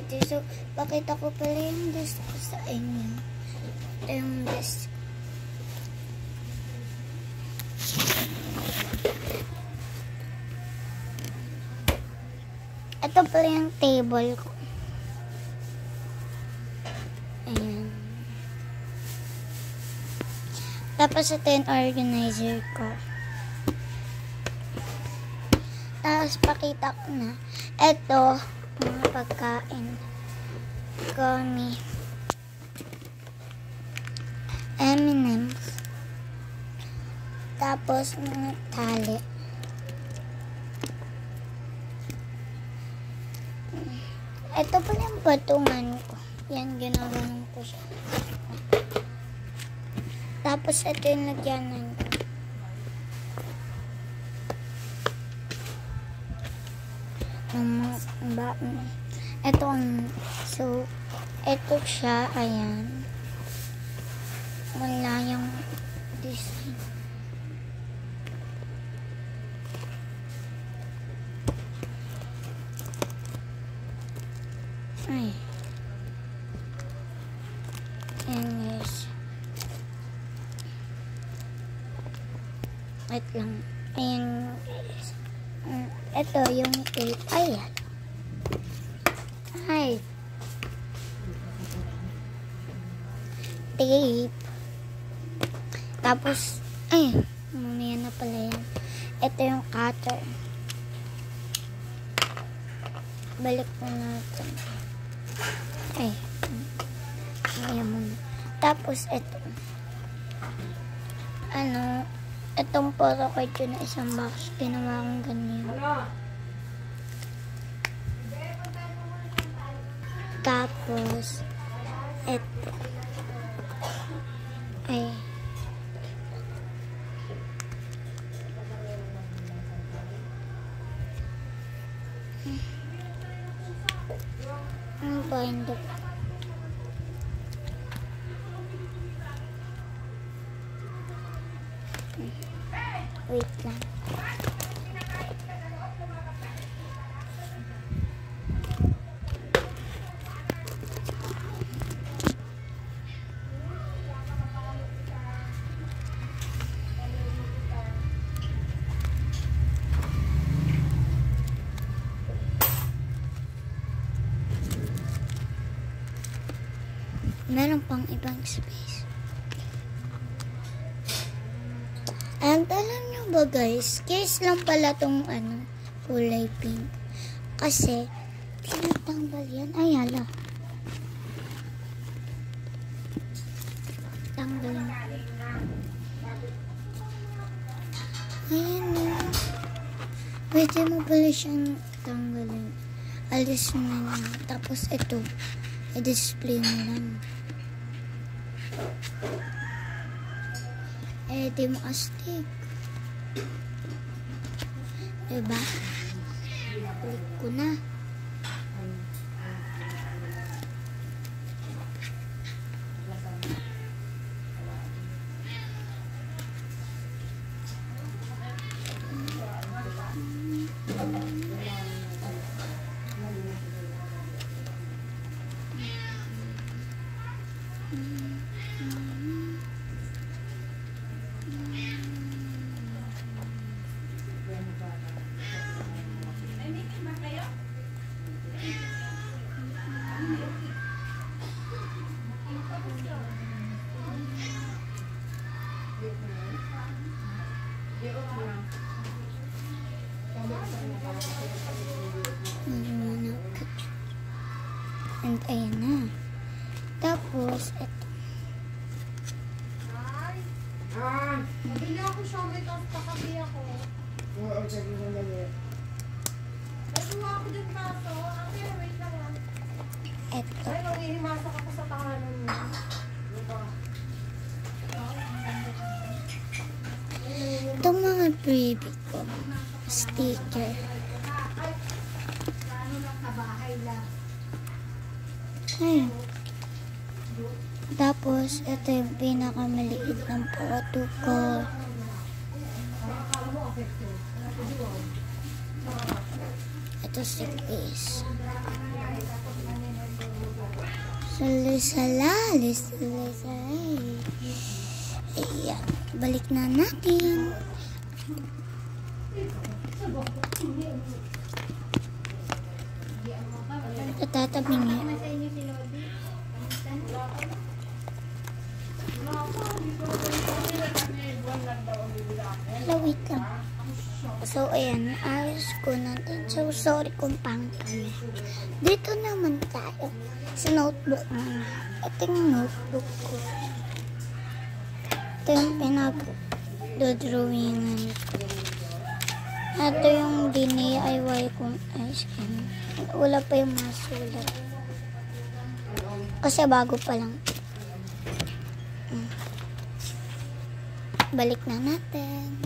dito. So, pakita ko pala yung desk ko sa inyo. Ito yung desk. Ito pala yung table ko. Ayan. Tapos ito yung organizer ko. Tapos pakita ko na. Ito, mga pagkain. Gummy. M&M's. Tapos mga tali. Ito pala yung patungan ko. Yan, ginagawa ko siya. Tapos ito yung lagyanan ko. Ito ang, so, ito siya, ayan. Wala yung design. Ay. Ayan guys. Wait lang. Ayan guys. Ito yung tape. Ayan. Ay. Tape. Tapos, ay. Mamaya na pala yan. Ito yung cutter. Balik na natin. Ay. Ayan mo. Tapos, ito. Ano, itong photo card ko na isang box. Ginawa kong ganyan. Tapos, ito. Ay. Ano ba yung wait lang. Meron pang ibang space. And alam nyo ba guys, case lang pala tong ano, kulay pink. Kasi, tinatanggal yan. Ay, hala. Tanggal. Ayan na. Pwede mo pala siyang tanggalin. Alis mo na. Tapos ito, i-display mo lang. Di mo astig. Diba? Click ko na. And ayan na. Tapos, ito. Hindi ako siya, may kakabi ako. Oo, sabi mo na yun. Nasuwa ako dun kaso. Ate, wait lang lang. Ito. Ay, nangihimasok ako sa tanganan mo. Itong mga baby ko. Sticker. Ayan. Tapos, ito yung pinakamaliit ng photo ko. Ito si Chris. Salay-salay. Ayan. Balik na natin. Tatabi niya. Hello, wait lang. So, ayan. Ayos ko natin. So, sorry kung pangit kami. Dito naman tayo. Sa notebook na. Ito yung notebook ko. Ito yung pinag-drawingan ko. Ito yung DIY kong ice cream. Wala pa yung mga sulat. Kasi bago pa lang. Balik na natin.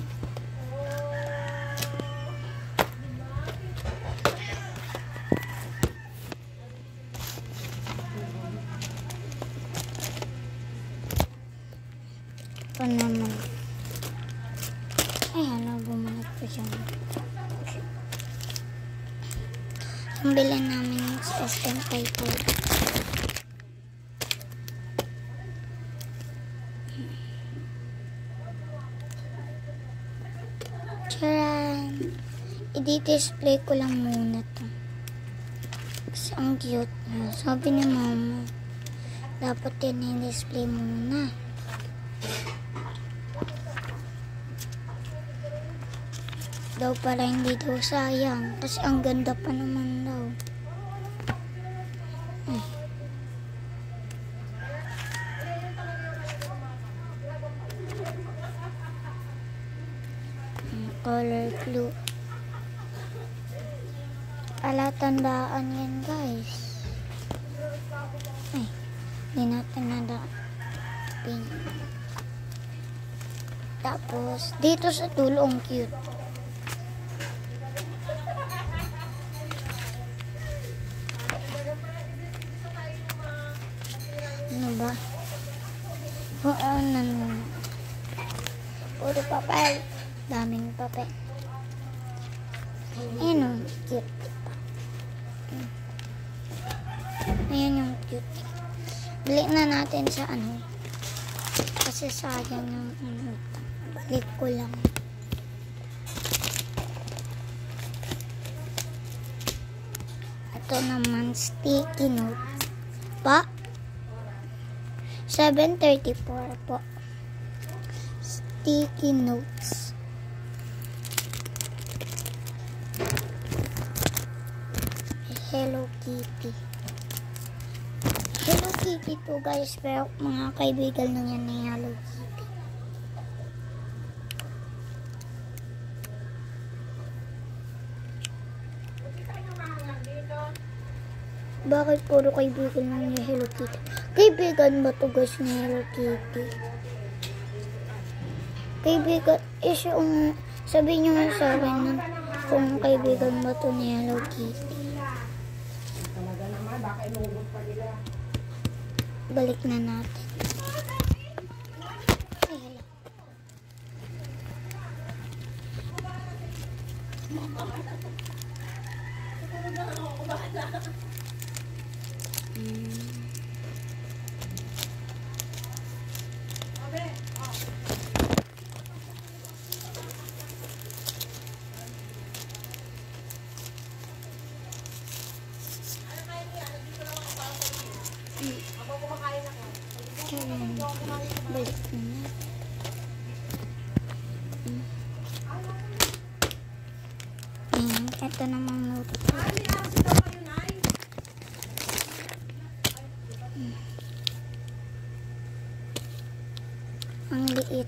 Ito naman. Ay, bumanat ko siya. Ang bilhin namin sa SM Paper. Charan! I-display ko lang muna to. Kasi ang cute niya. Sabi ni mama, dapat yan i-display muna. Daw para hindi daw sayang. Kasi ang ganda pa naman daw. Color clue. Tandaan yan, guys. Ay, hindi natin nadaan. Pink. Tapos, dito sa dulo, ang cute. Ano ba? Puro papel. Daming papel. Ayan o, cute. Ayan yung cute. Balik na natin sa ano. Kasi sayang yung ano. Balik ko lang. Ito naman, sticky note. Pa? 7:34 po. Sticky notes. Hello Kitty. Hello Kitty to, guys. Pero mga kaibigan lang yan na Hello Kitty. Bakit puro kaibigan lang niya Hello Kitty? Kaibigan ba to, guys, ni Hello Kitty? Kaibigan, yung sabihin nyo nga sa akin na kung kaibigan ba to ni Hello Kitty. Balik na natin. Ay, hala. Balik na. Ito namang notebook. Ang liit.